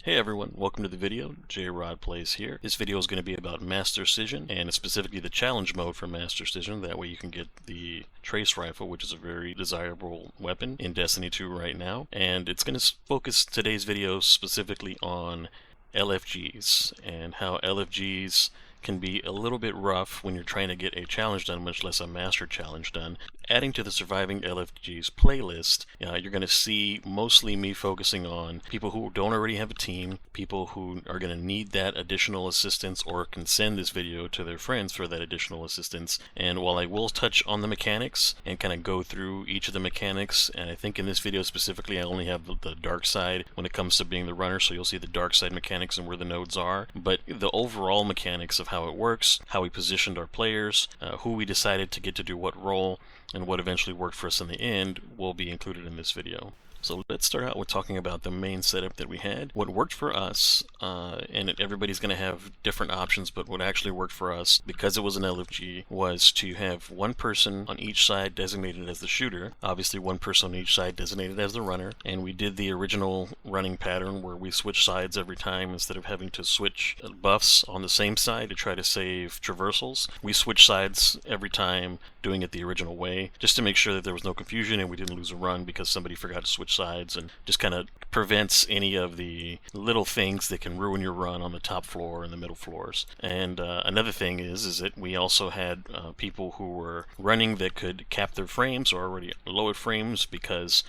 Hey everyone, welcome to the video. J-Rod Plays here. This video is going to be about Master SCISSION, and specifically the challenge mode for Master SCISSION. That way you can get the trace rifle, which is a very desirable weapon in Destiny 2 right now. And it's going to focus today's video specifically on LFGs and how LFGs can be a little bit rough when you're trying to get a challenge done, much less a master challenge done. Adding to the Surviving LFGs playlist, you're going to see mostly me focusing on people who don't already have a team, people who are going to need that additional assistance or can send this video to their friends for that additional assistance. And while I will touch on the mechanics and kind of go through each of the mechanics, and I think in this video specifically I only have the dark side when it comes to being the runner, so you'll see the dark side mechanics and where the nodes are, but the overall mechanics of how it works, how we positioned our players, who we decided to get to do what role, and what eventually worked for us in the end will be included in this video. So let's start out with talking about the main setup that we had. What worked for us, and everybody's going to have different options, but what actually worked for us, because it was an LFG, was to have one person on each side designated as the shooter, obviously one person on each side designated as the runner, and we did the original running pattern where we switch sides every time instead of having to switch buffs on the same side to try to save traversals. We switched sides every time, doing it the original way, just to make sure that there was no confusion and we didn't lose a run because somebody forgot to switch sides, and just kind of prevents any of the little things that can ruin your run on the top floor and the middle floors. And another thing is that we also had people who were running that could cap their frames or already lowered frames, because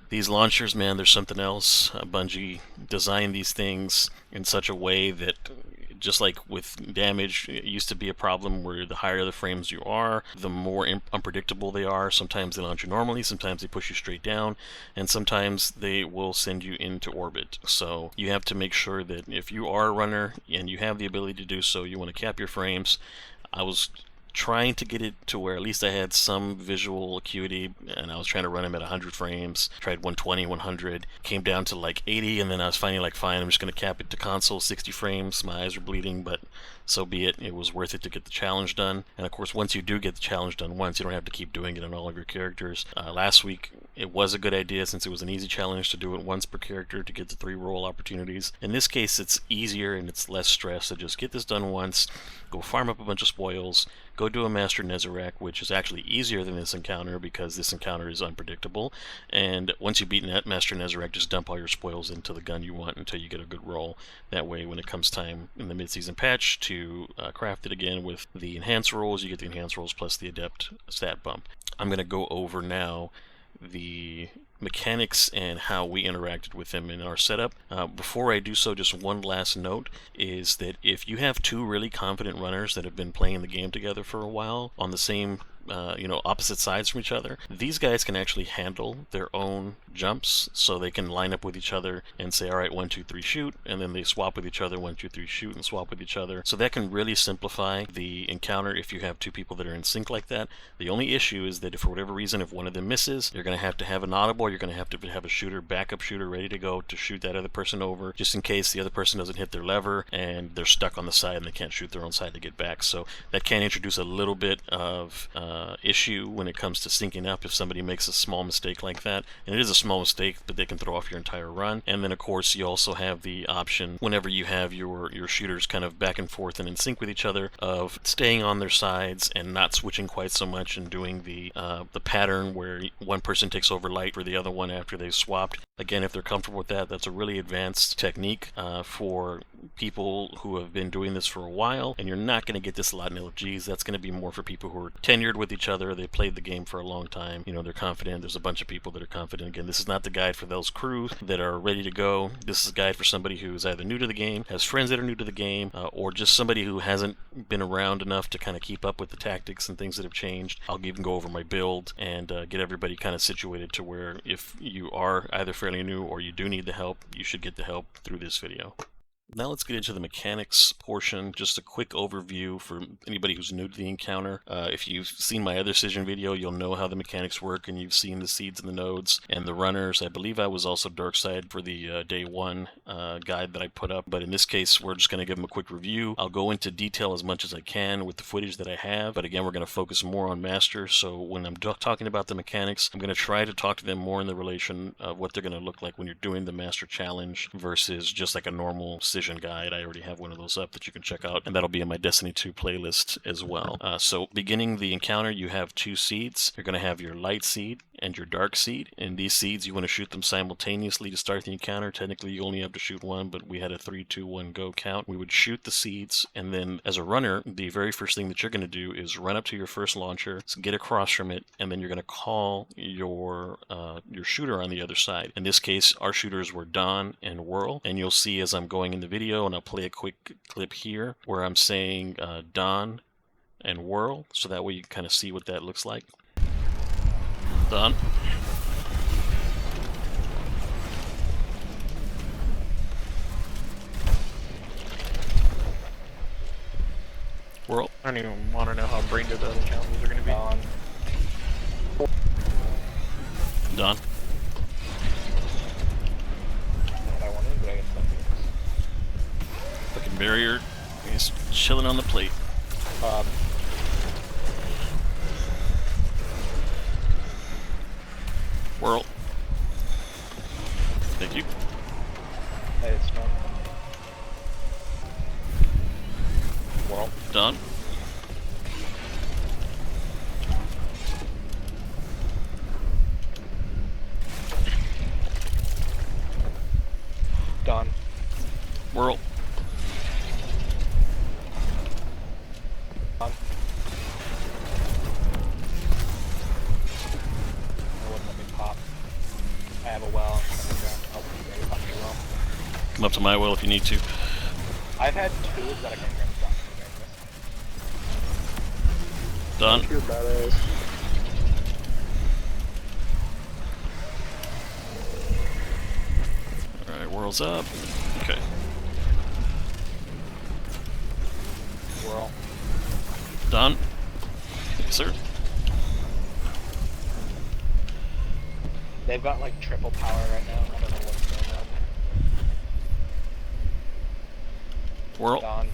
these launchers, man, there's something else. Bungie designed these things in such a way that, just like with damage, it used to be a problem where the higher the frames you are, the more unpredictable they are. Sometimes they launch you normally, sometimes they push you straight down, and sometimes they will send you into orbit. So you have to make sure that if you are a runner and you have the ability to do so, you want to cap your frames. I was trying to get it to where at least I had some visual acuity, and I was trying to run them at 100 frames. Tried 120, 100, came down to like 80, and then I was finally like, fine, I'm just going to cap it to console 60 frames. My eyes are bleeding, but so be it. It was worth it to get the challenge done. And of course, once you do get the challenge done once, you don't have to keep doing it on all of your characters. Last week, it was a good idea, since it was an easy challenge, to do it once per character to get the 3 role opportunities. In this case, it's easier and it's less stress, so just get this done once, go farm up a bunch of spoils, go do a Master Nezarec, which is actually easier than this encounter because this encounter is unpredictable. And once you've beaten that Master Nezarec, just dump all your spoils into the gun you want until you get a good roll. That way, when it comes time in the mid-season patch to craft it again with the enhanced rolls, you get the enhanced rolls plus the Adept stat bump. I'm going to go over now the mechanics and how we interacted with them in our setup. Before I do so, just one last note is that if you have 2 really confident runners that have been playing the game together for a while on the same opposite sides from each other, these guys can actually handle their own jumps, so they can line up with each other and say, alright, 1, 2, 3, shoot, and then they swap with each other, 1, 2, 3, shoot, and swap with each other. So that can really simplify the encounter if you have 2 people that are in sync like that. The only issue is that if for whatever reason, if one of them misses, you're going to have an audible, you're going to have a shooter, backup shooter ready to go to shoot that other person over, just in case the other person doesn't hit their lever and they're stuck on the side and they can't shoot their own side to get back. So that can introduce a little bit of issue when it comes to syncing up if somebody makes a small mistake like that. And it is a small mistake, but they can throw off your entire run. And then of course you also have the option, whenever you have your shooters kind of back and forth and in sync with each other, of staying on their sides and not switching quite so much and doing the pattern where one person takes over light for the other one after they've swapped. Again, if they're comfortable with that, that's a really advanced technique for people who have been doing this for a while, and you're not going to get this a lot in LFGs. That's going to be more for people who are tenured with each other, they played the game for a long time, they're confident. There's a bunch of people that are confident. Again, this is not the guide for those crews that are ready to go. This is a guide for somebody who is either new to the game, has friends that are new to the game, or just somebody who hasn't been around enough to kind of keep up with the tactics and things that have changed. I'll even go over my build and get everybody kind of situated to where if you are either fairly new or you do need the help, you should get the help through this video. Now let's get into the mechanics portion. Just a quick overview for anybody who's new to the encounter. If you've seen my other Scission video, you'll know how the mechanics work, and you've seen the seeds and the nodes and the runners. I believe I was also dark side for the day 1 guide that I put up, but in this case we're just going to give them a quick review. I'll go into detail as much as I can with the footage that I have, but again we're going to focus more on Master, so when I'm talking about the mechanics, I'm going to try to talk to them more in the relation of what they're going to look like when you're doing the Master Challenge versus just like a normal Scission guide. I already have one of those up that you can check out, and that'll be in my Destiny 2 playlist as well. So beginning the encounter, you have 2 seeds. You're going to have your light seed and your dark seed, and these seeds you want to shoot them simultaneously to start the encounter. Technically you only have to shoot one, but we had a 3, 2, 1 go count. We would shoot the seeds, and then as a runner, the very first thing that you're going to do is run up to your first launcher, get across from it, and then you're going to call your shooter on the other side. In this case, our shooters were Dawn and Whirl, and you'll see as I'm going in the video, and I'll play a quick clip here where I'm saying Dawn and Whirl, so that way you can kind of see what that looks like. Dawn. Whirl. I don't even want to know how brain dead the other challenges are going to be. Dawn. Fucking barrier. He's chilling on the plate. Whirl. Thank you. Hey, it's done. Whirl. Done. Done. Whirl. Done. It wouldn't let me pop. I have a well. I'll maybe pop me a well. Come up to my well if you need to. I've had 2 that I can grab from. Done. You're badass. Alright, Whirl's up. Okay. Whirl. Done. Yes, sir. They've got like triple power right now. I don't know what's going on. Whirl. Done.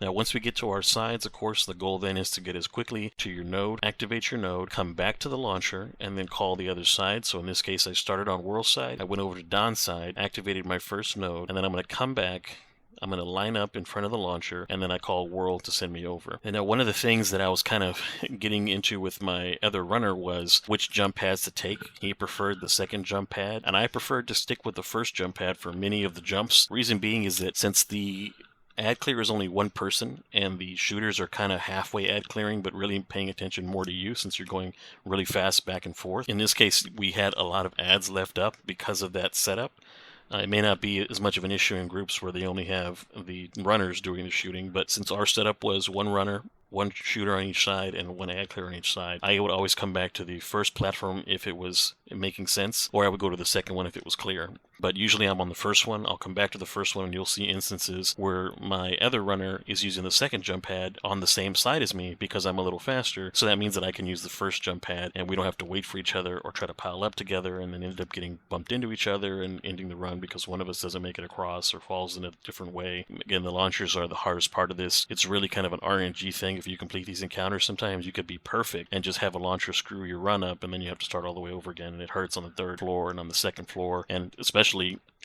Now once we get to our sides, of course, the goal then is to get as quickly to your node, activate your node, come back to the launcher, and then call the other side. So in this case, I started on Whirl's side, I went over to Dawn's side, activated my first node, and then I'm going to come back, I'm going to line up in front of the launcher, and then I call Whirl to send me over. And now one of the things that I was kind of getting into with my other runner was which jump pads to take. He preferred the second jump pad, and I preferred to stick with the first jump pad for many of the jumps. Reason being is that since the ad clear is only one person, and the shooters are kind of halfway ad clearing, but really paying attention more to you since you're going really fast back and forth. In this case, we had a lot of ads left up because of that setup. It may not be as much of an issue in groups where they only have the runners doing the shooting, but since our setup was one runner, one shooter on each side, and one ad clear on each side, I would always come back to the first platform if it was making sense, or I would go to the second one if it was clear. But usually I'm on the first one, I'll come back to the first one, and you'll see instances where my other runner is using the second jump pad on the same side as me because I'm a little faster, so that means that I can use the first jump pad, and we don't have to wait for each other or try to pile up together and then end up getting bumped into each other and ending the run because one of us doesn't make it across or falls in a different way. Again, the launchers are the hardest part of this. It's really kind of an RNG thing. If you complete these encounters, sometimes you could be perfect and just have a launcher screw your run up, and then you have to start all the way over again, and it hurts on the 3rd floor and on the 2nd floor. And especially,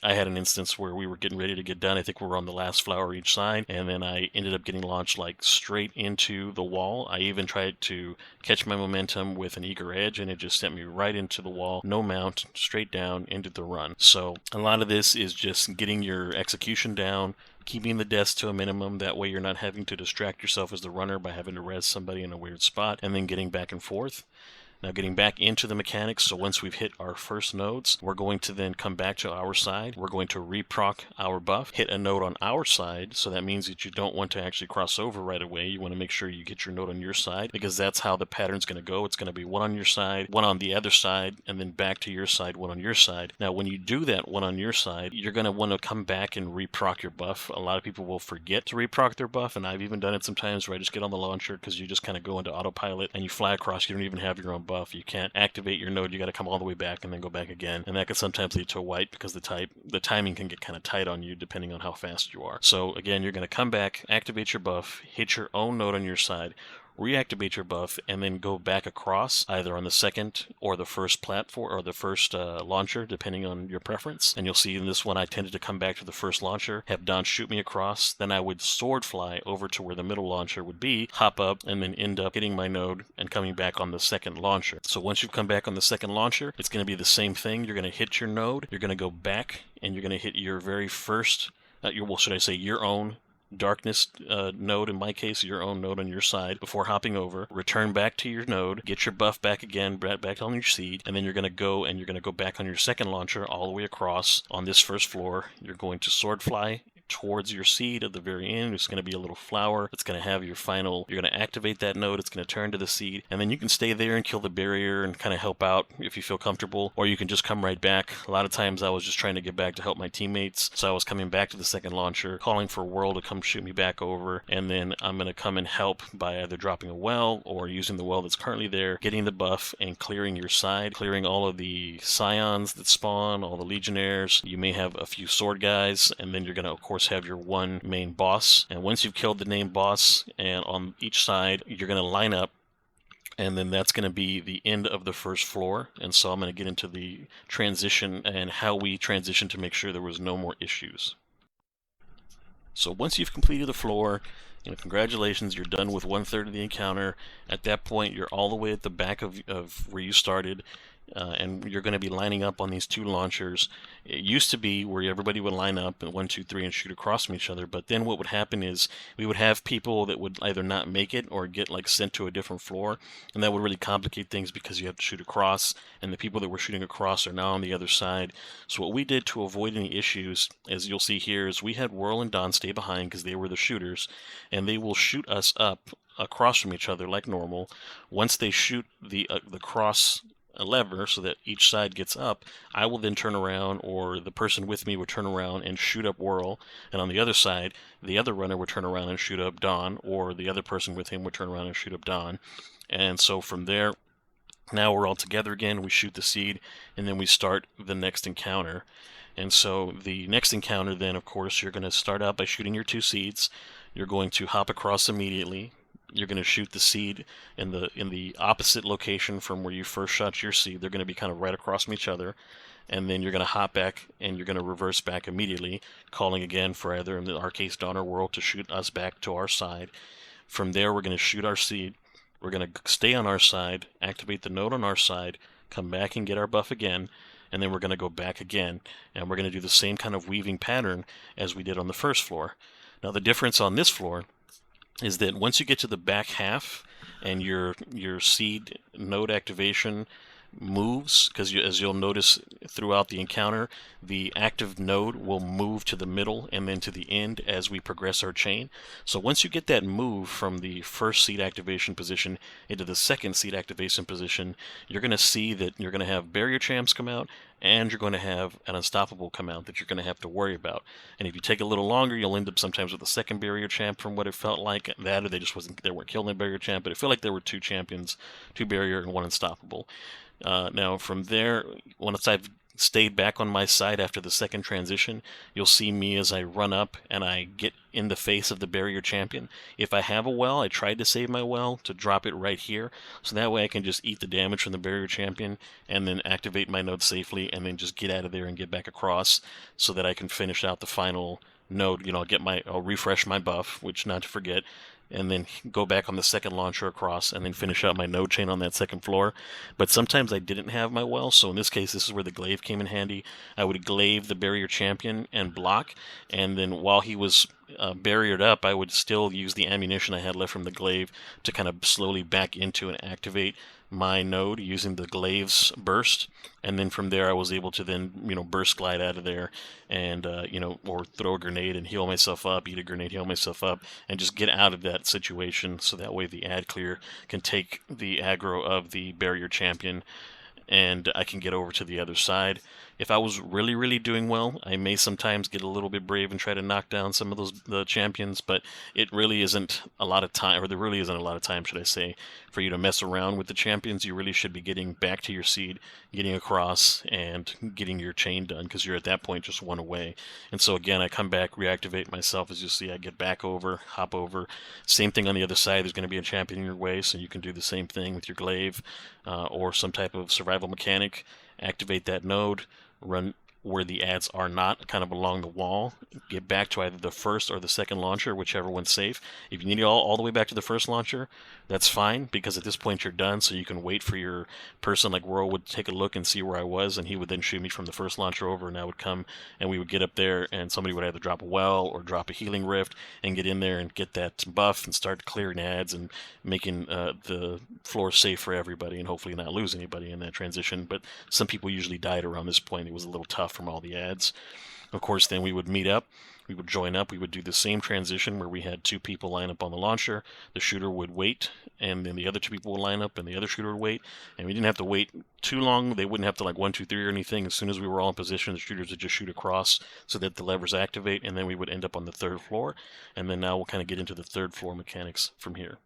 I had an instance where we were getting ready to get done. I think we were on the last flower each side, and then I ended up getting launched like straight into the wall. I even tried to catch my momentum with an eager edge, and it just sent me right into the wall. No mount, straight down into the run. So a lot of this is just getting your execution down, keeping the deaths to a minimum. That way you're not having to distract yourself as the runner by having to res somebody in a weird spot and then getting back and forth. Now getting back into the mechanics, so once we've hit our first nodes, we're going to then come back to our side. We're going to reproc our buff, hit a node on our side, so that means that you don't want to actually cross over right away. You want to make sure you get your node on your side, because that's how the pattern's going to go. It's going to be one on your side, one on the other side, and then back to your side, one on your side. Now when you do that one on your side, you're going to want to come back and reproc your buff. A lot of people will forget to reproc their buff, and I've even done it sometimes where I just get on the launcher because you just kind of go into autopilot and you fly across. You don't even have your own buff. You can't activate your node. You got to come all the way back and then go back again, and that can sometimes lead to a wipe because the timing can get kind of tight on you depending on how fast you are. So again, you're going to come back, activate your buff, hit your own node on your side, reactivate your buff, and then go back across either on the second or the first platform or the first launcher, depending on your preference. And you'll see in this one I tended to come back to the first launcher, have Don shoot me across, then I would sword fly over to where the middle launcher would be, hop up, and then end up hitting my node and coming back on the second launcher. So once you've come back on the second launcher, it's going to be the same thing. You're going to hit your node, you're going to go back, and you're going to hit your very first, your own darkness node, in my case your own node on your side, before hopping over, return back to your node, get your buff back again, back on your seed, and then you're going to go back on your second launcher all the way across on this first floor. You're going to sword fly towards your seed at the very end. It's going to be a little flower. It's going to have your final, you're going to activate that node, it's going to turn to the seed, and then you can stay there and kill the barrier and kind of help out if you feel comfortable, or you can just come right back. A lot of times I was just trying to get back to help my teammates, so I was coming back to the second launcher, calling for Whirl to come shoot me back over, and then I'm going to come and help by either dropping a well or using the well that's currently there, getting the buff, and clearing your side, clearing all of the scions that spawn, all the legionnaires. You may have a few sword guys, and then you're going to, of course, have your one main boss. And once you've killed the main boss, and on each side you're going to line up, and then that's going to be the end of the first floor. And so I'm going to get into the transition and how we transition to make sure there was no more issues. So once you've completed the floor, congratulations, you're done with 1/3 of the encounter. At that point, you're all the way at the back of where you started. And you're going to be lining up on these two launchers. It used to be where everybody would line up and 1, 2, 3 and shoot across from each other, but then what would happen is we would have people that would either not make it or get sent to a different floor, and that would really complicate things because you have to shoot across, and the people that were shooting across are now on the other side. So what we did to avoid any issues, as you'll see here, is we had Whirl and Don stay behind because they were the shooters, and they will shoot us up across from each other like normal. Once they shoot the cross a lever so that each side gets up, I will then turn around, or the person with me would turn around and shoot up Whirl, and on the other side the other runner would turn around and shoot up Don, or the other person with him would turn around and shoot up Don. And so from there, now we're all together again, we shoot the seed, and then we start the next encounter. And so the next encounter then, of course, you're going to start out by shooting your two seeds. You're going to hop across immediately. You're going to shoot the seed in the opposite location from where you first shot your seed. They're going to be kind of right across from each other. And then you're going to hop back and you're going to reverse back immediately, calling again for either, in our case, Don or Whirl, to shoot us back to our side. From there, we're going to shoot our seed. We're going to stay on our side, activate the node on our side, come back and get our buff again, and then we're going to go back again. And we're going to do the same kind of weaving pattern as we did on the first floor. Now the difference on this floor is that once you get to the back half and your seed node activation moves, because as you'll notice throughout the encounter, the active node will move to the middle and then to the end as we progress our chain. So once you get that move from the first seed activation position into the second seed activation position, you're going to see that you're going to have barrier champs come out, and you're going to have an unstoppable come out that you're going to have to worry about. And if you take a little longer, you'll end up sometimes with a second barrier champ, from what it felt like. That, or they weren't killing the barrier champ, but it felt like there were two champions, two barrier and one unstoppable. Now from there, once I've stayed back on my side after the second transition, you'll see me as I run up and I get in the face of the barrier champion. If I have a well, I tried to save my well to drop it right here, so that way I can just eat the damage from the barrier champion and then activate my node safely and then just get out of there and get back across so that I can finish out the final node. I'll refresh my buff, which, not to forget, and then go back on the second launcher across and then finish out my node chain on that second floor. But sometimes I didn't have my well, so in this case this is where the glaive came in handy. I would glaive the barrier champion and block, and then while he was barriered up, I would still use the ammunition I had left from the glaive to kind of slowly back into and activate my node using the glaive's burst, and then from there I was able to then, burst glide out of there and, or throw a grenade and heal myself up, eat a grenade, heal myself up, and just get out of that situation so that way the ad clear can take the aggro of the barrier champion and I can get over to the other side. If I was really, really doing well, I may sometimes get a little bit brave and try to knock down some of the champions, but it really isn't a lot of time, or there really isn't a lot of time, should I say, for you to mess around with the champions. You really should be getting back to your seed, getting across, and getting your chain done, because you're at that point just one away. And so again, I come back, reactivate myself, as you see, I get back over, hop over. Same thing on the other side, there's going to be a champion in your way, so you can do the same thing with your glaive, or some type of survival mechanic. Activate that node, run where the ads are not, kind of along the wall, get back to either the first or the second launcher, whichever one's safe. If you need it all the way back to the first launcher, that's fine, because at this point you're done, so you can wait for your person. Like Royal would take a look and see where I was, and he would then shoot me from the first launcher over, and I would come, and we would get up there, and somebody would either drop a well or drop a healing rift, and get in there and get that buff and start clearing ads and making the floor safe for everybody, and hopefully not lose anybody in that transition. But some people usually died around this point. It was a little tough from all the ads. Of course, then we would meet up, we would join up, we would do the same transition where we had two people line up on the launcher, the shooter would wait, and then the other two people would line up, and the other shooter would wait, and we didn't have to wait too long. They wouldn't have to like 1, 2, 3 or anything. As soon as we were all in position, the shooters would just shoot across so that the levers activate, and then we would end up on the third floor, and then now we'll kind of get into the third floor mechanics from here.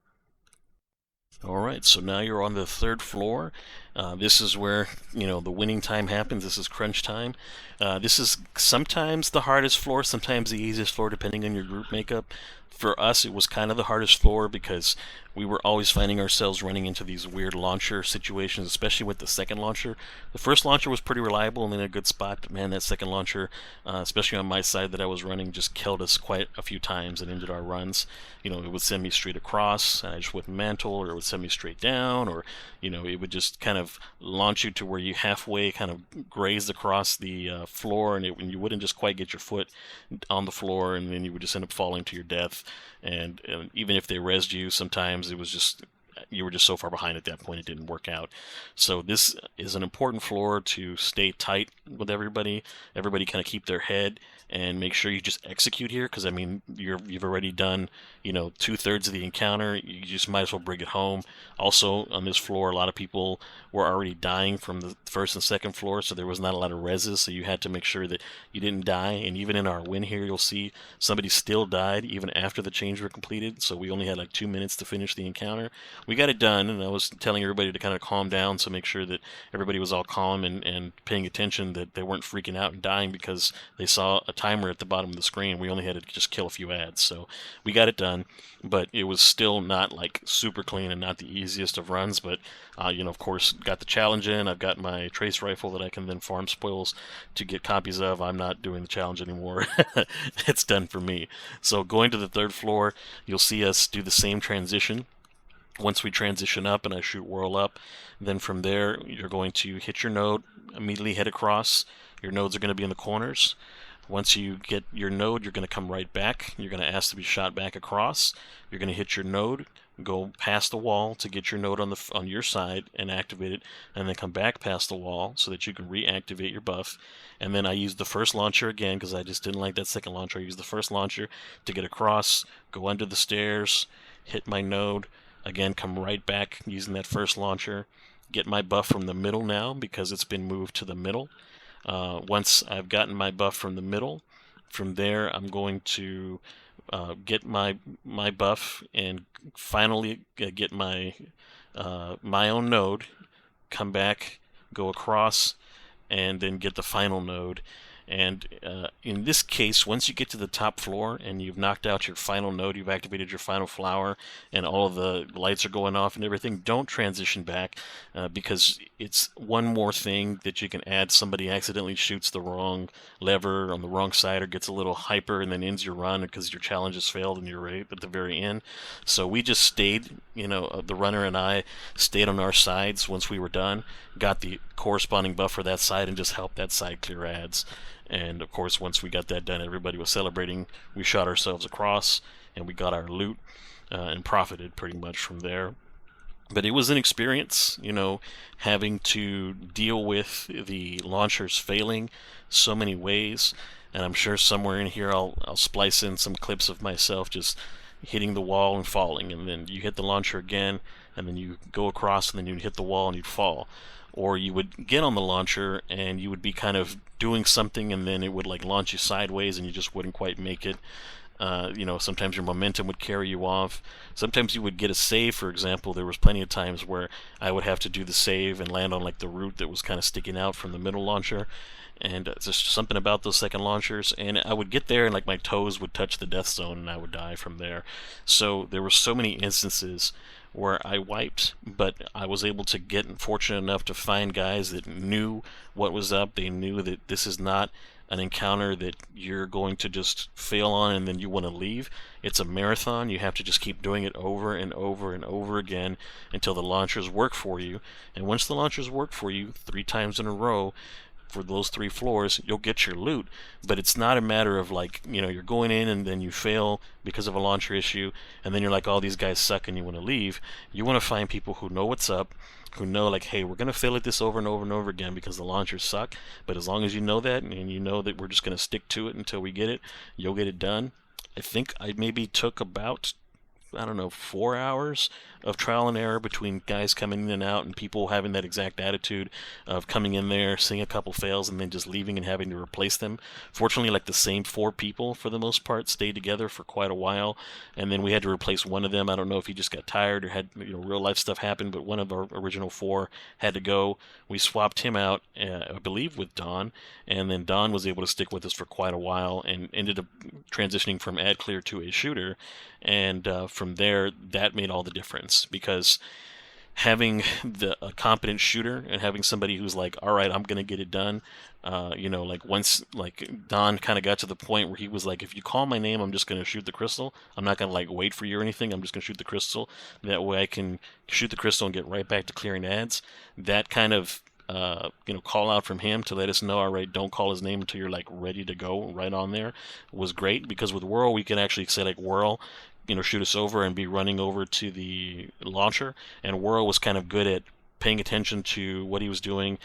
Alright, so now you're on the third floor. This is where, the winning time happens. This is crunch time. This is sometimes the hardest floor, sometimes the easiest floor, depending on your group makeup. For us, it was kind of the hardest floor because we were always finding ourselves running into these weird launcher situations, especially with the second launcher. The first launcher was pretty reliable and in a good spot, but man, that second launcher, especially on my side that I was running, just killed us quite a few times and ended our runs. It would send me straight across, and I just wouldn't mantle, or it would send me straight down, or, it would just kind of launch you to where you halfway kind of grazed across the floor, and you wouldn't just quite get your foot on the floor, and then you would just end up falling to your death. And even if they rezzed you, sometimes it was just, you were just so far behind at that point it didn't work out. So this is an important floor to stay tight with everybody. Everybody kind of keep their head and make sure you just execute here, because I mean you've already done 2/3 of the encounter. You just might as well bring it home. Also on this floor, a lot of people were already dying from the first and second floor, so there was not a lot of reses, so you had to make sure that you didn't die. And even in our win here, you'll see somebody still died even after the change were completed, so we only had like 2 minutes to finish the encounter. We got it done, and I was telling everybody to kind of calm down, so make sure that everybody was all calm and paying attention, that they weren't freaking out and dying because they saw a timer at the bottom of the screen. We only had to just kill a few ads, so we got it done. But it was still not like super clean and not the easiest of runs, but of course got the challenge in. I've got my trace rifle that I can then farm spoils to get copies of. I'm not doing the challenge anymore. It's done for me. So going to the third floor, you'll see us do the same transition. Once we transition up and I shoot whirl up, then from there you're going to hit your node, immediately head across. Your nodes are going to be in the corners. Once you get your node, you're going to come right back. You're going to ask to be shot back across. You're going to hit your node, go past the wall to get your node on your side and activate it, and then come back past the wall so that you can reactivate your buff. And then I used the first launcher again because I just didn't like that second launcher. I used the first launcher to get across, go under the stairs, hit my node, again come right back using that first launcher, get my buff from the middle now because it's been moved to the middle. Once I've gotten my buff from the middle, from there I'm going to get my buff and finally get my my own node, come back, go across, and then get the final node. And in this case, once you get to the top floor and you've knocked out your final node, you've activated your final flower, and all of the lights are going off and everything, don't transition back because it's one more thing that you can add. Somebody accidentally shoots the wrong lever on the wrong side or gets a little hyper and then ends your run because your challenge has failed and you're right at the very end. So we just stayed, the runner and I stayed on our sides once we were done, got the corresponding buff for that side, and just helped that side clear ads. And of course, once we got that done, everybody was celebrating. We shot ourselves across and we got our loot and profited pretty much from there. But it was an experience, you know, having to deal with the launchers failing so many ways. And I'm sure somewhere in here I'll splice in some clips of myself just hitting the wall and falling, and then you hit the launcher again, and then you go across, and then you'd hit the wall and you'd fall. Or you would get on the launcher and you would be kind of doing something, and then it would like launch you sideways and you just wouldn't quite make it. You know, sometimes your momentum would carry you off. Sometimes you would get a save, for example. There was plenty of times where I would have to do the save and land on like the root that was kind of sticking out from the middle launcher. And just something about those second launchers, and I would get there and like my toes would touch the death zone and I would die from there. So there were so many instances where I wiped, but I was able to get fortunate enough to find guys that knew what was up. They knew that this is not an encounter that you're going to just fail on and then you want to leave. It's a marathon. You have to just keep doing it over and over and over again until the launchers work for you. And once the launchers work for you 3 times in a row, for those 3 floors, you'll get your loot. But it's not a matter of like, you know, you're going in and then you fail because of a launcher issue, and then you're like, all these guys suck and you want to leave. You want to find people who know what's up, who know like, hey, we're going to fail at this over and over and over again because the launchers suck, but as long as you know that, and you know that we're just going to stick to it until we get it, you'll get it done. I think I maybe took about, I don't know, 4 hours of trial and error between guys coming in and out and people having that exact attitude of coming in there, seeing a couple fails, and then just leaving and having to replace them. Fortunately, like the same 4 people, for the most part, stayed together for quite a while, and then we had to replace one of them. I don't know if he just got tired or had, you know, real life stuff happen, but one of our original 4 had to go. We swapped him out, I believe, with Don, and then Don was able to stick with us for quite a while and ended up transitioning from ad clear to a shooter, and from there, that made all the difference, because having a competent shooter and having somebody who's like, all right, I'm gonna get it done. You know, like once like Don kind of got to the point where he was like, if you call my name, I'm just gonna shoot the crystal. I'm not gonna like wait for you or anything. I'm just gonna shoot the crystal. That way I can shoot the crystal and get right back to clearing ads. That kind of you know, call out from him to let us know, all right, don't call his name until you're like ready to go right on there, was great, because with Whirl we can actually say like, Whirl, you know, shoot us over and be running over to the launcher, and Whirl was kind of good at paying attention to what he was doing,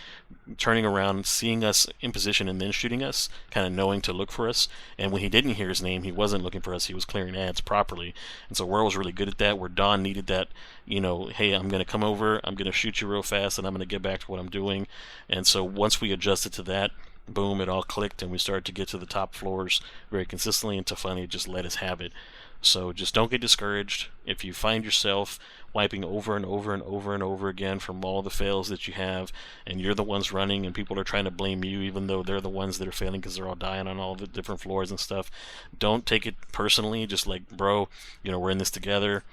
turning around, seeing us in position, and then shooting us, kind of knowing to look for us. And when he didn't hear his name, he wasn't looking for us, he was clearing ads properly. And so Whirl was really good at that, where Don needed that, you know, hey, I'm going to come over, I'm going to shoot you real fast, and I'm going to get back to what I'm doing. And so once we adjusted to that, boom, it all clicked, and we started to get to the top floors very consistently, and Tafani just let us have it. So just don't get discouraged. If you find yourself wiping over and over and over and over again from all the fails that you have, and you're the ones running and people are trying to blame you even though they're the ones that are failing because they're all dying on all the different floors and stuff, don't take it personally. Just like, bro, you know, we're in this together.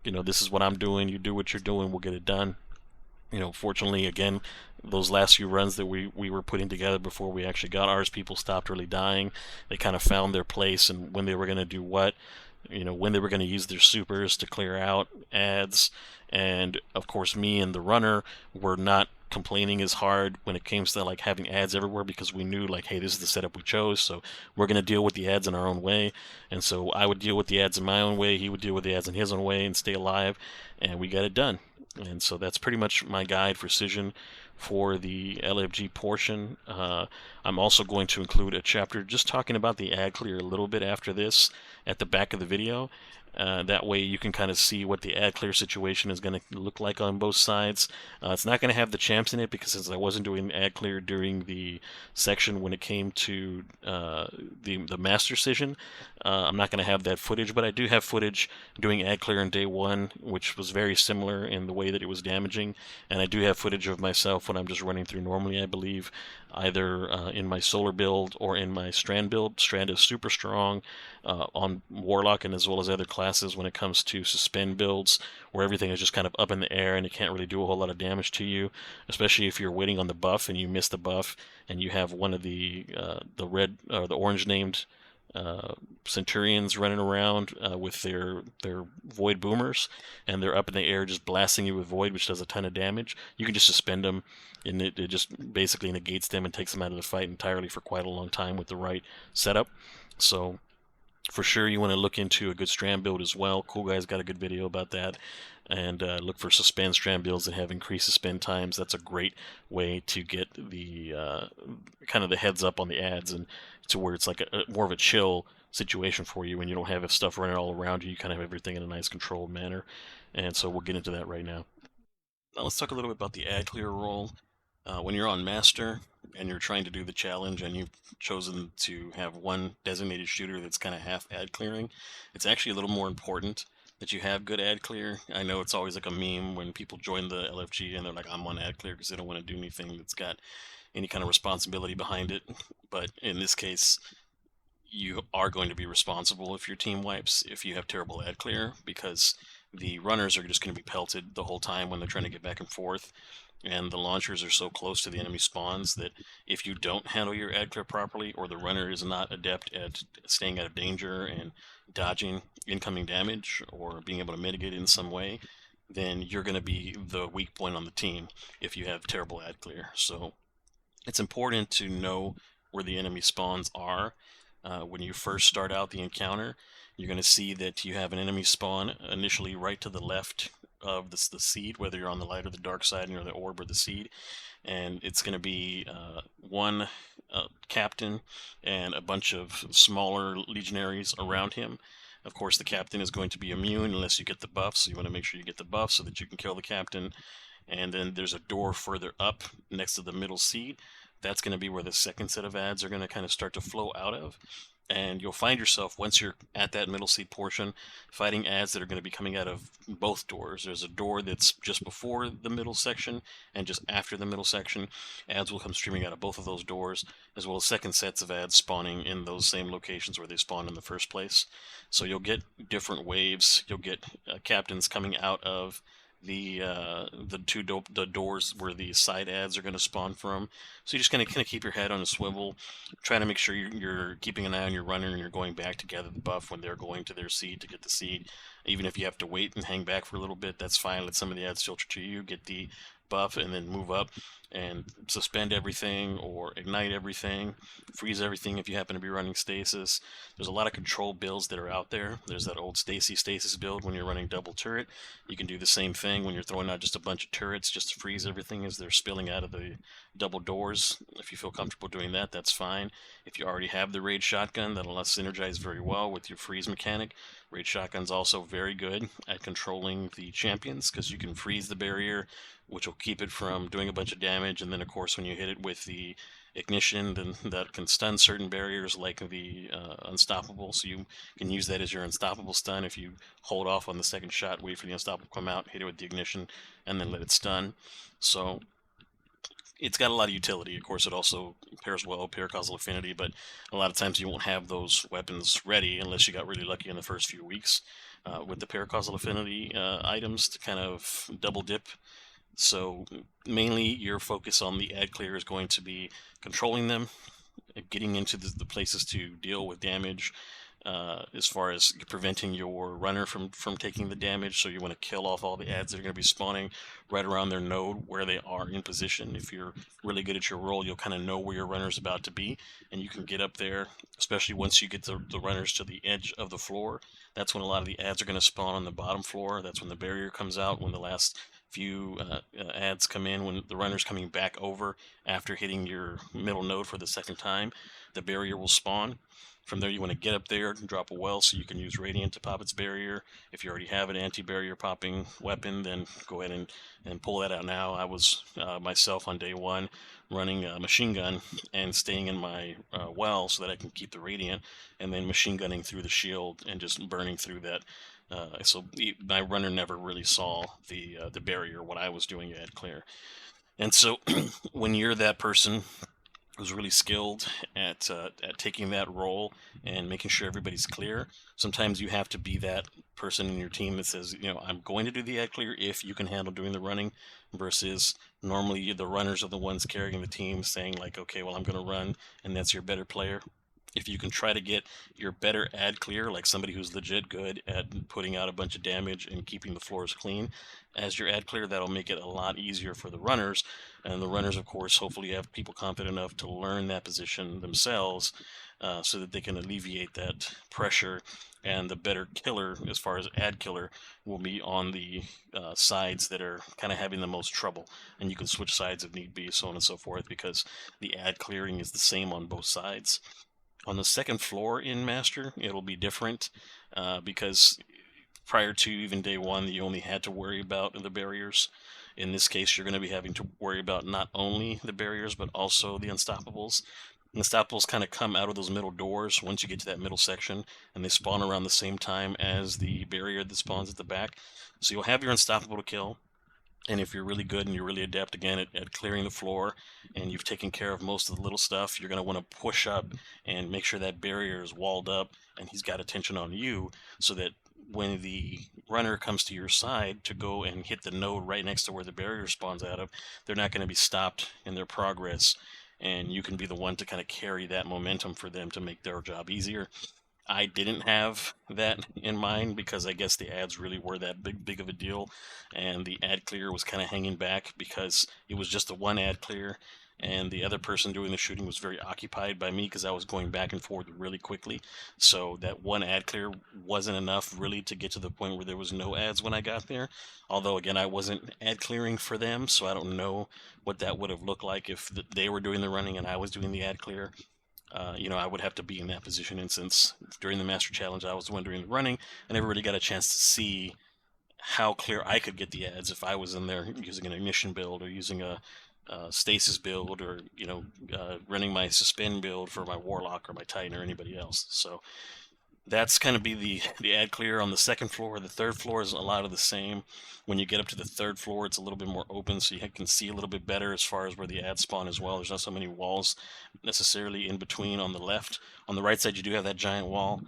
You know, this is what I'm doing. You do what you're doing. We'll get it done. You know, fortunately, again, those last few runs that we were putting together before we actually got ours, people stopped really dying. They kind of found their place and when they were going to do what. You know, when they were going to use their supers to clear out ads. And of course, me and the runner were not complaining as hard when it came to like having ads everywhere, because we knew like, hey, this is the setup we chose, so we're going to deal with the ads in our own way. And so I would deal with the ads in my own way, he would deal with the ads in his own way, and stay alive, and we got it done. And so that's pretty much my guide for Scission for the LFG portion. I'm also going to include a chapter just talking about the ad clear a little bit after this at the back of the video. That way you can kind of see what the ad clear situation is going to look like on both sides. It's not going to have the champs in it, because since I wasn't doing ad clear during the section when it came to the master scission, I'm not going to have that footage, but I do have footage doing ad clear in day 1, which was very similar in the way that it was damaging, and I do have footage of myself when I'm just running through normally, I believe, either in my solar build or in my strand build. Strand is super strong on Warlock and as well as other classes when it comes to suspend builds, where everything is just kind of up in the air and it can't really do a whole lot of damage to you, especially if you're waiting on the buff and you miss the buff and you have one of the red or the orange named Centurions running around with their Void Boomers, and they're up in the air just blasting you with Void, which does a ton of damage. You can just suspend them, and it just basically negates them and takes them out of the fight entirely for quite a long time with the right setup. So for sure you want to look into a good strand build as well. Cool Guy's got a good video about that. and look for suspend strand builds that have increased suspend times. That's a great way to get the kind of the heads up on the ads, and to where it's like more of a chill situation for you when you don't have stuff running all around you. You kind of have everything in a nice controlled manner, and so we'll get into that right now. Now let's talk a little bit about the ad clear role. When you're on Master and you're trying to do the challenge and you've chosen to have one designated shooter that's kind of half ad clearing, it's actually a little more important that you have good ad clear. I know it's always like a meme when people join the LFG and they're like, I'm on ad clear because they don't want to do anything that's got any kind of responsibility behind it. But in this case, you are going to be responsible if your team wipes if you have terrible ad clear, because the runners are just going to be pelted the whole time when they're trying to get back and forth, and the launchers are so close to the enemy spawns that if you don't handle your ad clear properly, or the runner is not adept at staying out of danger and dodging incoming damage or being able to mitigate it in some way, then you're going to be the weak point on the team if you have terrible ad clear. So it's important to know where the enemy spawns are. When you first start out the encounter, you're going to see that you have an enemy spawn initially right to the left of the seed, whether you're on the light or the dark side, and you're the orb or the seed. And it's going to be one captain and a bunch of smaller legionaries around him. Of course, the captain is going to be immune unless you get the buff, so you want to make sure you get the buff so that you can kill the captain. And then there's a door further up next to the middle seed. That's going to be where the second set of ads are going to kind of start to flow out of. And you'll find yourself, once you're at that middle seed portion, fighting ads that are going to be coming out of both doors. There's a door that's just before the middle section and just after the middle section. Ads will come streaming out of both of those doors, as well as second sets of ads spawning in those same locations where they spawned in the first place. So you'll get different waves. You'll get captains coming out of the doors where the side ads are going to spawn from. So you're just going to kind of keep your head on a swivel, trying to make sure you're keeping an eye on your runner and you're going back to gather the buff when they're going to their seed to get the seed. Even if you have to wait and hang back for a little bit, that's fine. Let some of the ads filter to you, get the buff, and then move up and suspend everything or ignite everything, freeze everything if you happen to be running stasis. There's a lot of control builds that are out there. There's that old stasis build when you're running double turret. You can do the same thing when you're throwing out just a bunch of turrets just to freeze everything as they're spilling out of the double doors. If you feel comfortable doing that, that's fine. If you already have the raid shotgun, that'll synergize very well with your freeze mechanic. Raid shotgun's also very good at controlling the champions, because you can freeze the barrier, which will keep it from doing a bunch of damage, and then of course when you hit it with the ignition, then that can stun certain barriers like the unstoppable, so you can use that as your unstoppable stun. If you hold off on the second shot, wait for the unstoppable to come out, hit it with the ignition, and then let it stun. So it's got a lot of utility. Of course, it also pairs well with paracausal affinity, but a lot of times you won't have those weapons ready unless you got really lucky in the first few weeks with the paracausal affinity items to kind of double dip. So mainly your focus on the ad clear is going to be controlling them, getting into the places to deal with damage, as far as preventing your runner from taking the damage. So you want to kill off all the ads that are going to be spawning right around their node where they are in position. If you're really good at your role, you'll kind of know where your runner's about to be, and you can get up there, especially once you get the runners to the edge of the floor. That's when a lot of the ads are going to spawn on the bottom floor. That's when the barrier comes out, when the last few ads come in, when the runner's coming back over after hitting your middle node for the second time. The barrier will spawn. From there, you want to get up there and drop a well so you can use Radiant to pop its barrier. If you already have an anti-barrier popping weapon, then go ahead and pull that out now. I was myself on day one running a machine gun and staying in my well so that I can keep the Radiant, and then machine gunning through the shield and just burning through that. So my runner never really saw the barrier, what I was doing at clear. And so when you're that person who's really skilled at taking that role and making sure everybody's clear, sometimes you have to be that person in your team that says, you know, I'm going to do the ad clear if you can handle doing the running, versus normally the runners are the ones carrying the team saying like, okay, well, I'm going to run, and that's your better player. if you can try to get your better ad clear, like somebody who's legit good at putting out a bunch of damage and keeping the floors clean as your ad clear, that'll make it a lot easier for the runners. And the runners, of course, hopefully have people confident enough to learn that position themselves, so that they can alleviate that pressure. And the better killer, as far as ad killer, will be on the sides that are kind of having the most trouble. And you can switch sides if need be, so on and so forth, because the ad clearing is the same on both sides. On the second floor in Master, it'll be different, because prior to even day one, you only had to worry about the barriers. In this case, you're going to be having to worry about not only the barriers, but also the unstoppables. Unstoppables kind of come out of those middle doors once you get to that middle section, and they spawn around the same time as the barrier that spawns at the back. So you'll have your unstoppable to kill. And if you're really good and you're really adept again at clearing the floor, and you've taken care of most of the little stuff, you're going to want to push up and make sure that barrier is walled up and he's got attention on you, so that when the runner comes to your side to go and hit the node right next to where the barrier spawns out of, they're not going to be stopped in their progress, and you can be the one to kind of carry that momentum for them to make their job easier. I didn't have that in mind because I guess the ads really were that big of a deal, and the ad clear was kind of hanging back because it was just the one ad clear, and the other person doing the shooting was very occupied by me because I was going back and forth really quickly. So that one ad clear wasn't enough really to get to the point where there was no ads when I got there. Although again, I wasn't ad clearing for them, so I don't know what that would have looked like if they were doing the running and I was doing the ad clear. I would have to be in that position, and since during the Master Challenge I was the one doing the running, and everybody got a chance to see how clear I could get the ads if I was in there using an ignition build or using a stasis build, or running my suspend build for my Warlock or my Titan or anybody else. So that's kind of be the ad clear on the second floor. The third floor is a lot of the same. When you get up to the third floor, it's a little bit more open, so you can see a little bit better as far as where the ads spawn as well. There's not so many walls necessarily in between on the left. On the right side, you do have that giant wall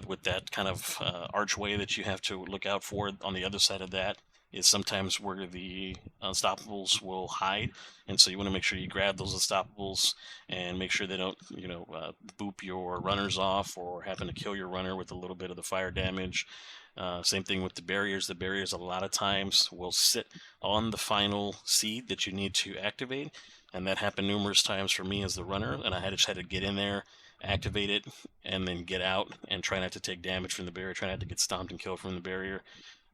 with that kind of archway that you have to look out for. On the other side of that is sometimes where the unstoppables will hide, and so you want to make sure you grab those unstoppables and make sure they don't boop your runners off or happen to kill your runner with a little bit of the fire damage. Same thing with the barriers. The barriers a lot of times will sit on the final seed that you need to activate, and that happened numerous times for me as the runner, and I just had to get in there, activate it, and then get out and try not to take damage from the barrier, try not to get stomped and killed from the barrier.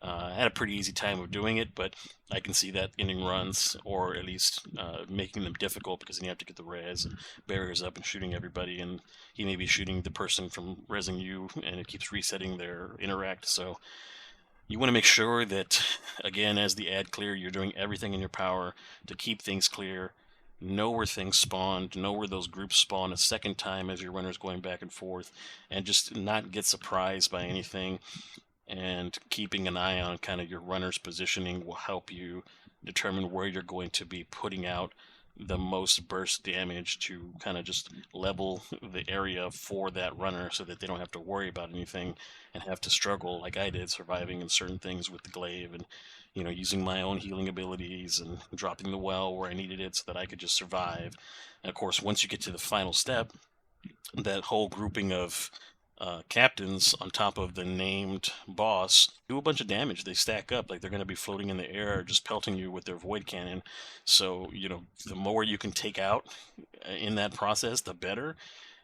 I had a pretty easy time of doing it, but I can see that ending runs, or at least making them difficult, because then you have to get the res and barriers up and shooting everybody, and he may be shooting the person from resing you, and it keeps resetting their interact. So you want to make sure that, again, as the ad clear, you're doing everything in your power to keep things clear, know where things spawned, know where those groups spawn a second time as your runner's going back and forth, and just not get surprised by anything. And keeping an eye on kind of your runner's positioning will help you determine where you're going to be putting out the most burst damage to kind of just level the area for that runner, so that they don't have to worry about anything and have to struggle like I did, surviving in certain things with the glaive, and using my own healing abilities and dropping the well where I needed it so that I could just survive. And of course, once you get to the final step, that whole grouping of captains on top of the named boss do a bunch of damage. They stack up like they're going to be floating in the air, just pelting you with their void cannon. So the more you can take out in that process, the better,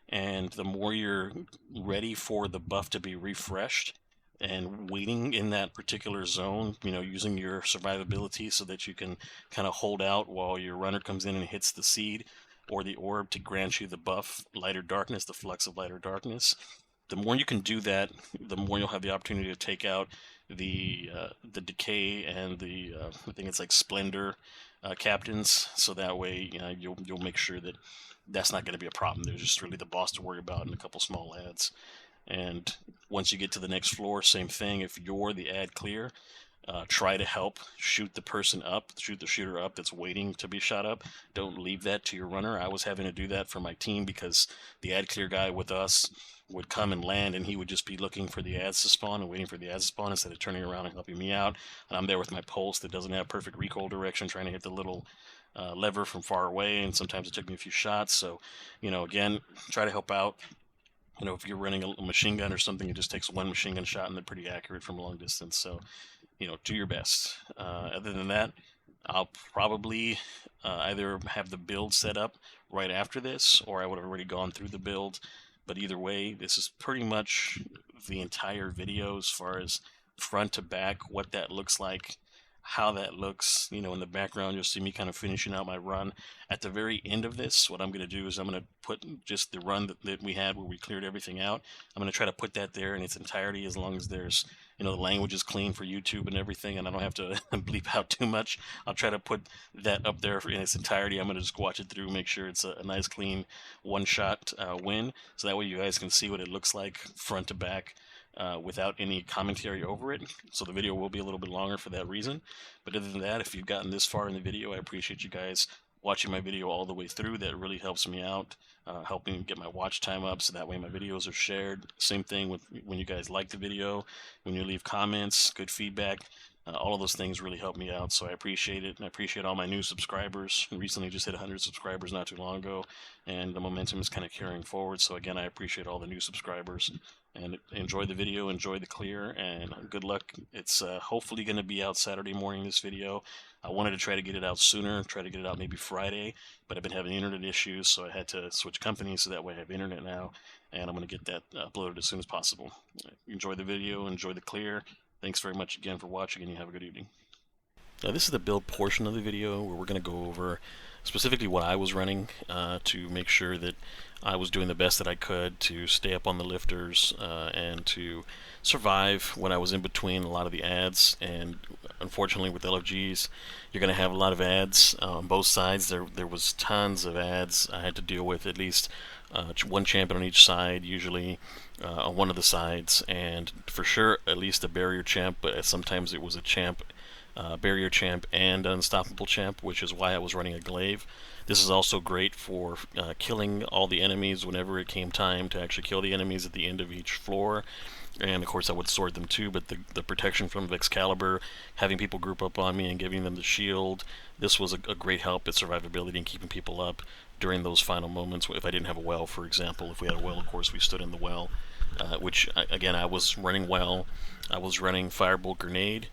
and the more you're ready for the buff to be refreshed and waiting in that particular zone, using your survivability so that you can kind of hold out while your runner comes in and hits the seed or the orb to grant you the buff Lighter Darkness, the flux of Lighter Darkness. The more you can do that, the more you'll have the opportunity to take out the decay and the I think it's like splendor captains. So that way, you'll make sure that that's not going to be a problem. There's just really the boss to worry about and a couple small ads. And once you get to the next floor, same thing. If you're the ad clear, try to help shoot the person up, shoot the shooter up that's waiting to be shot up. Don't leave that to your runner. I was having to do that for my team because the ad clear guy with us would come and land, and he would just be looking for the ads to spawn and waiting for the ads to spawn instead of turning around and helping me out. And I'm there with my pulse that doesn't have perfect recoil direction, trying to hit the little lever from far away, and sometimes it took me a few shots. So, again, try to help out. You know, if you're running a machine gun or something, it just takes one machine gun shot and they're pretty accurate from a long distance. So, you know, do your best. Other than that, I'll probably either have the build set up right after this, or I would have already gone through the build. But either way, this is pretty much the entire video as far as front to back, what that looks like, how that looks. You know, in the background, you'll see me kind of finishing out my run. At the very end of this, what I'm going to do is I'm going to put just the run that we had where we cleared everything out. I'm going to try to put that there in its entirety, as long as there's, you know, the language is clean for YouTube and everything, and I don't have to bleep out too much. I'll try to put that up there in its entirety. I'm going to just watch it through, make sure it's a nice, clean, one-shot win, so that way you guys can see what it looks like front to back. Without any commentary over it, so the video will be a little bit longer for that reason. But other than that, if you've gotten this far in the video, I appreciate you guys watching my video all the way through. That really helps me out, helping get my watch time up, so that way my videos are shared. Same thing with when you guys like the video, when you leave comments, good feedback. All of those things really help me out, so I appreciate it. And I appreciate all my new subscribers. I recently just hit 100 subscribers not too long ago, and the momentum is kind of carrying forward. So again, I appreciate all the new subscribers. And enjoy the video, enjoy the clear, and good luck. It's hopefully going to be out Saturday morning, this video. I wanted to try to get it out sooner, try to get it out maybe Friday, but I've been having internet issues, so I had to switch companies, so that way I have internet now, and I'm going to get that uploaded as soon as possible. Enjoy the video, enjoy the clear. Thanks very much again for watching, and you have a good evening. Now, this is the build portion of the video where we're going to go over specifically what I was running to make sure that I was doing the best that I could to stay up on the lifters and to survive when I was in between a lot of the ads. And unfortunately, with LFGs, you're going to have a lot of ads on both sides. There was tons of ads I had to deal with, at least one champion on each side, usually on one of the sides, and for sure at least a barrier champ, but sometimes it was a champ, barrier champ and unstoppable champ, which is why I was running a glaive. This is also great for killing all the enemies whenever it came time to actually kill the enemies at the end of each floor. And of course I would sword them too, but the protection from Excalibur, having people group up on me and giving them the shield, this was a great help at survivability and keeping people up during those final moments. If I didn't have a well, for example, if we had a well, of course we stood in the well, which again, I was running well. I was running Firebolt Grenade.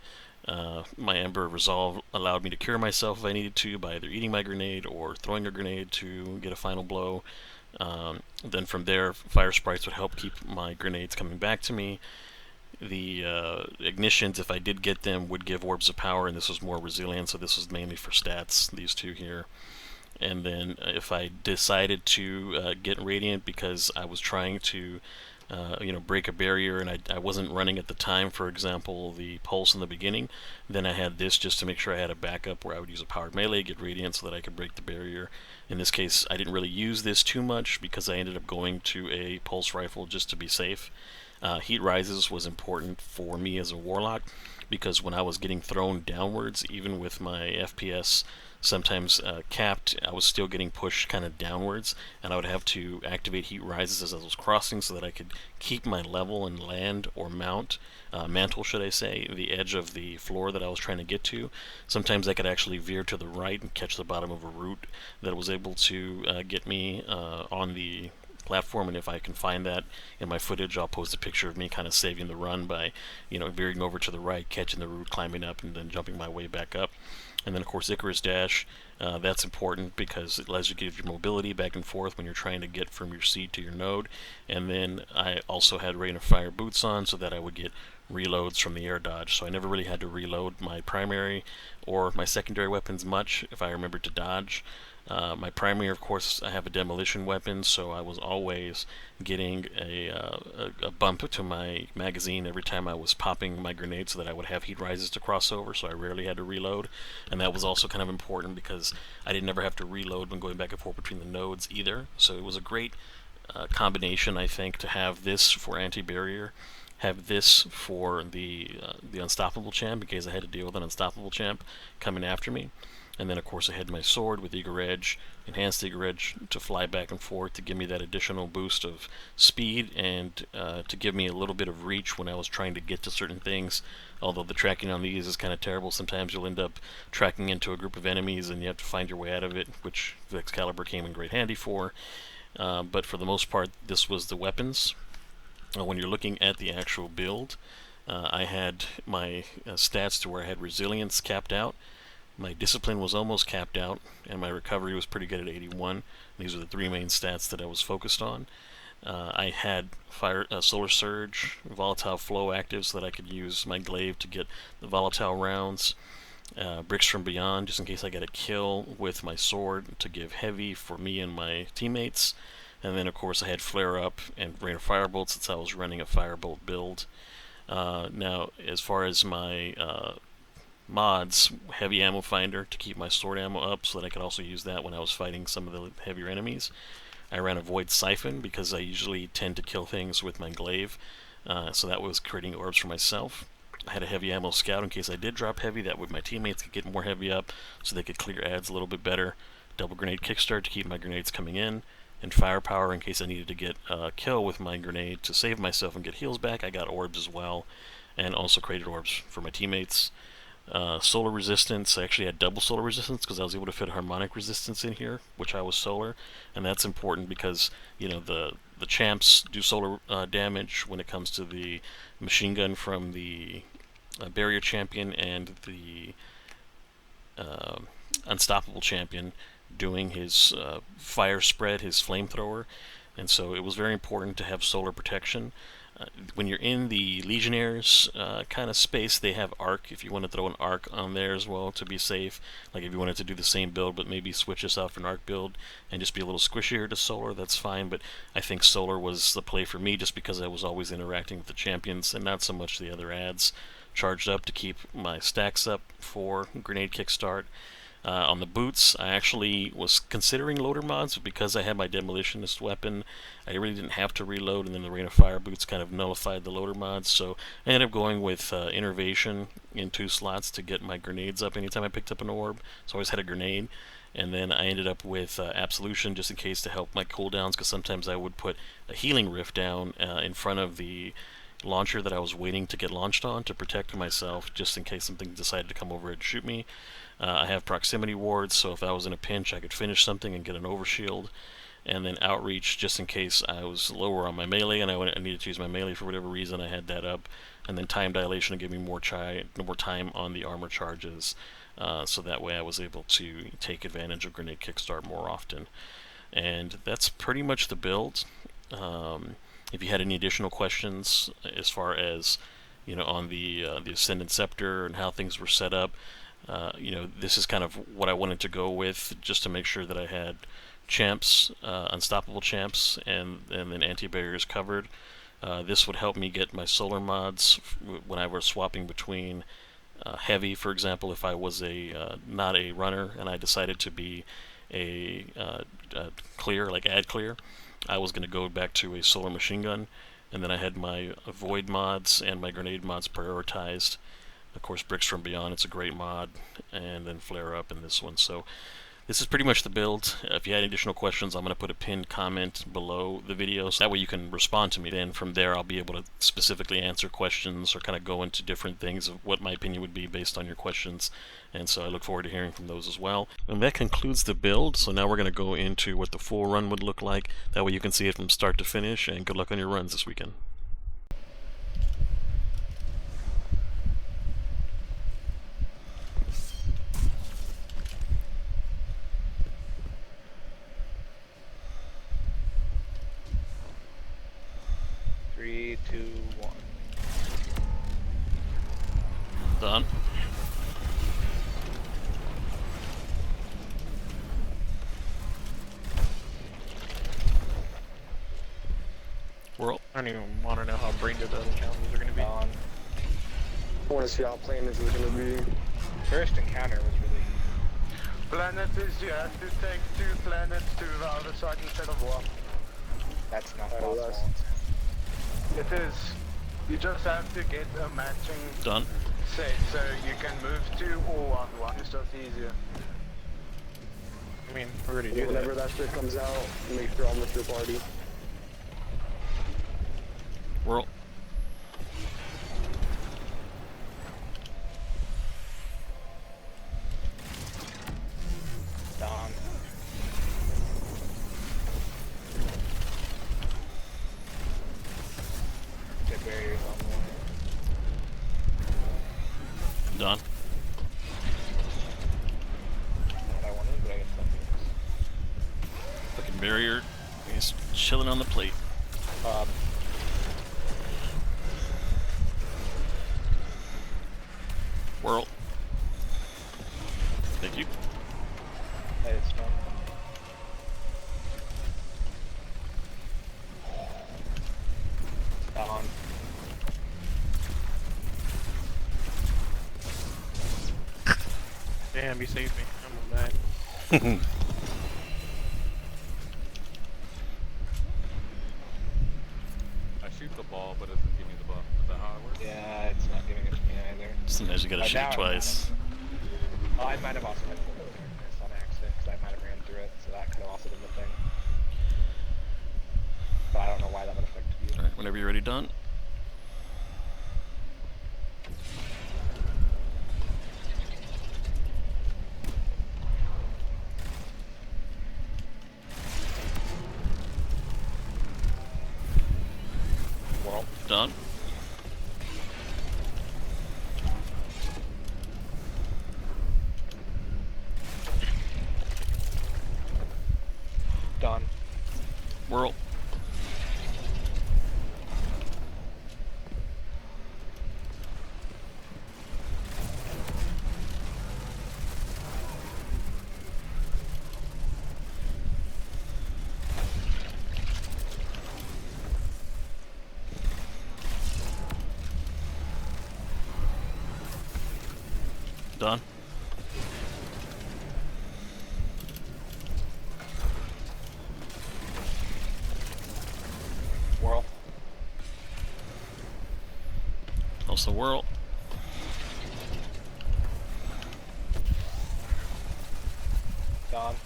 My Ember Resolve allowed me to cure myself if I needed to by either eating my grenade or throwing a grenade to get a final blow. Then from there, Fire Sprites would help keep my grenades coming back to me. The ignitions, if I did get them, would give Orbs of Power, and this was more resilient, so this was mainly for stats, these two here. And then if I decided to get Radiant because I was trying to you know, break a barrier, and I wasn't running at the time, for example, the pulse in the beginning, then I had this just to make sure I had a backup where I would use a powered melee, get Radiant so that I could break the barrier. In this case, I didn't really use this too much because I ended up going to a pulse rifle just to be safe. Heat Rises was important for me as a warlock because when I was getting thrown downwards, even with my FPS sometimes capped, I was still getting pushed kind of downwards, and I would have to activate Heat Rises as I was crossing so that I could keep my level and land or mantle, should I say, the edge of the floor that I was trying to get to. Sometimes I could actually veer to the right and catch the bottom of a root that was able to get me on the platform, and if I can find that in my footage, I'll post a picture of me kind of saving the run by, you know, veering over to the right, catching the root, climbing up, and then jumping my way back up. And then of course Icarus Dash, that's important because it allows you to give your mobility back and forth when you're trying to get from your seat to your node. And then I also had Rain of Fire boots on so that I would get reloads from the air dodge, so I never really had to reload my primary or my secondary weapons much if I remembered to dodge. My primary, of course, I have a demolition weapon, so I was always getting a bump to my magazine every time I was popping my grenade so that I would have Heat Rises to cross over, so I rarely had to reload. And that was also kind of important because I didn't ever have to reload when going back and forth between the nodes either. So it was a great combination, I think, to have this for anti-barrier, have this for the unstoppable champ in case I had to deal with an unstoppable champ coming after me. And then of course I had my sword with Eager Edge, Enhanced Eager Edge, to fly back and forth to give me that additional boost of speed and to give me a little bit of reach when I was trying to get to certain things. Although the tracking on these is kind of terrible, sometimes you'll end up tracking into a group of enemies and you have to find your way out of it, which the Excalibur came in great handy for. but for the most part, this was the weapons. When you're looking at the actual build, I had my stats to where I had resilience capped out, my discipline was almost capped out, and my recovery was pretty good at 81. These are the three main stats that I was focused on. I had solar surge, volatile flow active, so that I could use my glaive to get the volatile rounds. Bricks from beyond, just in case I get a kill with my sword to give heavy for me and my teammates. And then of course I had flare up and rain of firebolt since I was running a firebolt build. Now as far as my mods, heavy ammo finder to keep my sword ammo up so that I could also use that when I was fighting some of the heavier enemies. I ran a void siphon because I usually tend to kill things with my glaive, so that was creating orbs for myself. I had a heavy ammo scout in case I did drop heavy, that way my teammates could get more heavy up so they could clear ads a little bit better. Double grenade kickstart to keep my grenades coming in, and firepower in case I needed to get a kill with my grenade to save myself and get heals back. I got orbs as well, and also created orbs for my teammates. Solar resistance, I actually had double solar resistance because I was able to fit harmonic resistance in here, which I was solar, and that's important because, you know, the champs do solar damage when it comes to the machine gun from the barrier champion and the unstoppable champion doing his fire spread, his flamethrower, and so it was very important to have solar protection. When you're in the Legionnaires kind of space, they have arc if you want to throw an arc on there as well to be safe. Like if you wanted to do the same build but maybe switch this out for an arc build and just be a little squishier to solar, that's fine, but I think solar was the play for me just because I was always interacting with the champions and not so much the other ads. Charged up to keep my stacks up for grenade kickstart. On the boots, I actually was considering loader mods, but because I had my demolitionist weapon, I really didn't have to reload, and then the Rain of Fire boots kind of nullified the loader mods, so I ended up going with Innervation in 2 slots to get my grenades up anytime I picked up an orb, so I always had a grenade. And then I ended up with Absolution just in case to help my cooldowns, because sometimes I would put a healing rift down in front of the launcher that I was waiting to get launched on to protect myself, just in case something decided to come over and shoot me. I have proximity wards, so if I was in a pinch I could finish something and get an overshield. And then outreach, just in case I was lower on my melee and I needed to use my melee for whatever reason, I had that up. And then time dilation to give me more time on the armor charges, so that way I was able to take advantage of grenade kickstart more often. And that's pretty much the build. If you had any additional questions as far as, you know, on the Ascendant Scepter and how things were set up, you know, this is kind of what I wanted to go with, just to make sure that I had champs, unstoppable champs, and then anti-barriers covered. This would help me get my solar mods when I was swapping between heavy, for example. If I was not a runner and I decided to be a clear, like ad clear, I was going to go back to a solar machine gun, and then I had my void mods and my grenade mods prioritized. Of course, Bricks from Beyond, it's a great mod, and then Flare Up in this one. So this is pretty much the build. If you had additional questions, I'm going to put a pinned comment below the video, so that way you can respond to me. Then from there, I'll be able to specifically answer questions or kind of go into different things of what my opinion would be based on your questions. And so I look forward to hearing from those as well. And that concludes the build. So now we're going to go into what the full run would look like. That way you can see it from start to finish, and good luck on your runs this weekend. Three, two, one. Done. World. I don't even want to know how brain dead the other challenges are going to be. On. I want to see how plain this is going to be. First encounter was really. Planet is you have to take 2 planets to the other side instead of 1. That's not Oh, possible. It is. You just have to get a matching Done. set so you can move 2 or 1. It's just easier. I mean, we already do Whenever that. that shit comes out, make sure I'm with your party. World. Done. that plate? Whirl. Thank you. Hey, it's done. On. Damn, you saved me. I'm mad. I shoot the ball, but it doesn't give me the buff. Is that how it works? Yeah, it's not giving it to me either. Sometimes you gotta shoot now it I twice. Oh, I might have also had full darkness on accident because I might have ran through it, so that could have also been the thing. But I don't know why that would affect you. Alright, whenever you're ready, done. Well, Done. done. Whirl. Done. Whirl. Also whirl. Done. It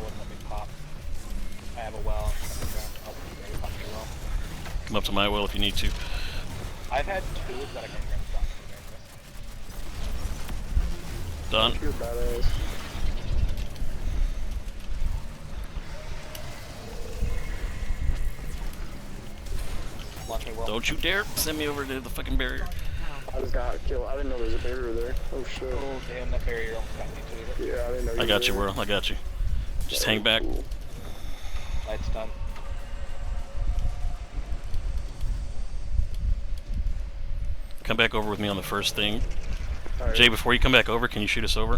wouldn't let me pop. I have a well. I'll maybe pop your well. Come up to my well if you need to. I've had two that I can grab stop. Done. You're badass. Launch me well. Don't you dare send me over to the fucking barrier. I just got killed. I didn't know there was a barrier there. Oh shit. Oh damn, that barrier almost got me too. Yeah, I didn't know you I got you, were Whirl. I got you. Just there. hang back. Cool. Light's done. Come back over with me on the first thing. Alright. Jay, before you come back over, can you shoot us over?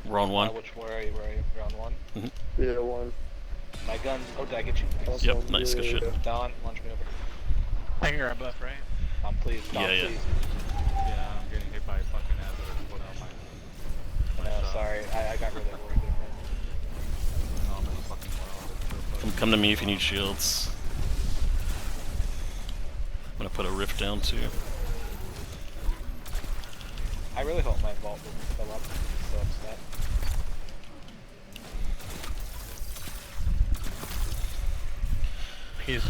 We're on one. Where are you? Where are you? You're on one? Yeah, one. My guns. Oh, did I get you? Nice. Awesome. Yep, nice, good shit. Don, launch me over. I can grab buff, right? Please. Don, Yeah, yeah. please. Yeah, I'm getting hit by a fucking ass that I put out my No, shot. sorry. I got really worried there. No, I'm in a fucking world. It's so fucking Come to me if you need shields. I'm gonna put a rift down too. I really hope my vault doesn't fill up. I'm so upset. He's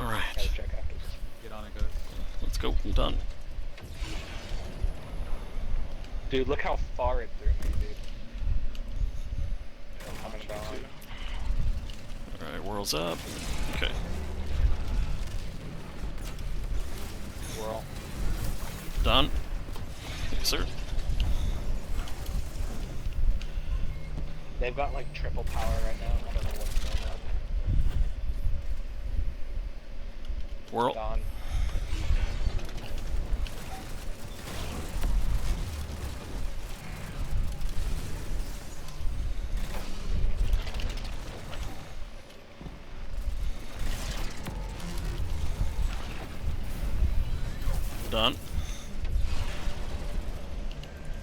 Alright. Gotta check after this. get on it, guys. Let's go. I'm done. Dude, look how far it threw me, dude. I'm coming down. Alright, whirls up. Okay. Whirl. Done. Yes, sir. They've got like triple power right now. I don't know what's going on. Whirl. Don. Done.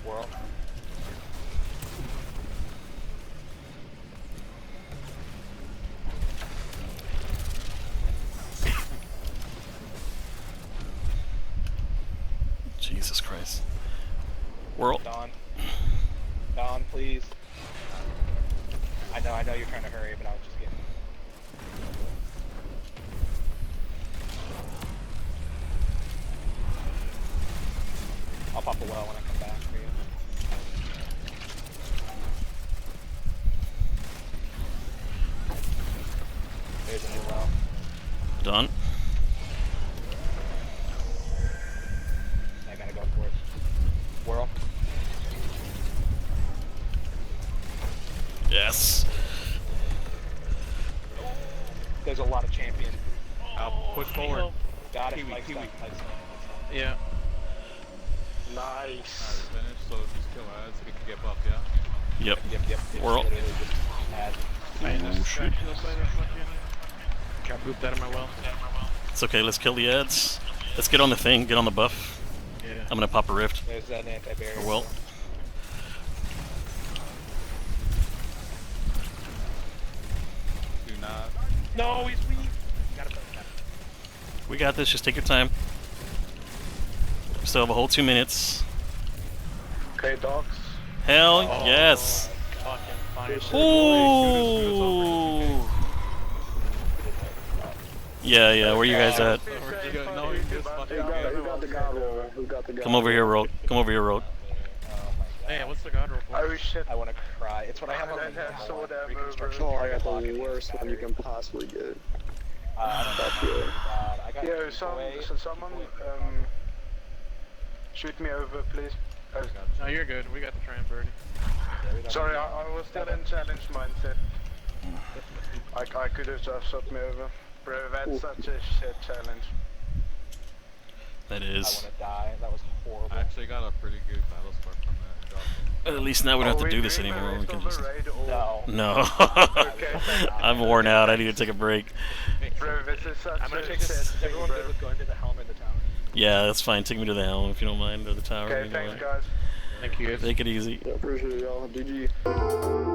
Whirl. Jesus Christ. Whirl. Don. Don, please. I know you're trying to hurry, but I was just getting. I'll pop a well when I come back for you. There's a new well. Done. I gotta go for it. Whirl. Yes. There's a lot of champion. I'll push forward. Got it. Kiwi, Nice Kiwi. stuff, nice stuff. Yeah. Nice. Alright, finished, so just kill ads. We can get buffed, yeah? Yep. Yep. We're all- Literally just add. I Ooh, just shit. distracted by the fucking. Got booped out of my well. It's okay, let's kill the ads. Let's get on the thing, get on the buff. Yeah. I'm gonna pop a rift. There's an anti-barrier. Or well. Do not. No, he's weak. Got it. We got this, just take your time. We still have a whole 2 minutes. Okay, dogs. Hell yes! Fucking fine. Ooh! Yeah, where you guys at? No, you just fucking Who got the god roll? Who got the god Come over here, Road. Come over here, Road. Hey, what's the god roll for? Oh shit. I want to cry. It's what I have on I the have sword ammo, reconstruction. bro. target lock the and worst one you battery. can possibly get. Fuck yeah. I got Yo, away. someone, shoot me over, please. Oh, No, you're good. We got the tram birdie. Yeah, we don't sorry, need- I was still in challenge mindset. I could have just shot me over. Bro, that's such a shit challenge. That I is. want to die. That was horrible. I actually got a pretty good battle spark from that. Drop At least now we don't have to Are do this doing the anymore. We rest can of the just. raid or- No. No. I'm worn out. I need to take a break. Bro, this is such I'm gonna a take shit this. thing, Everyone bro. good with going to the helm in the tower? Yeah, that's fine. Take me to the helm if you don't mind, or the tower. Okay, either thanks way. guys. Thank you guys. Take it easy. Yeah, appreciate y'all. GG.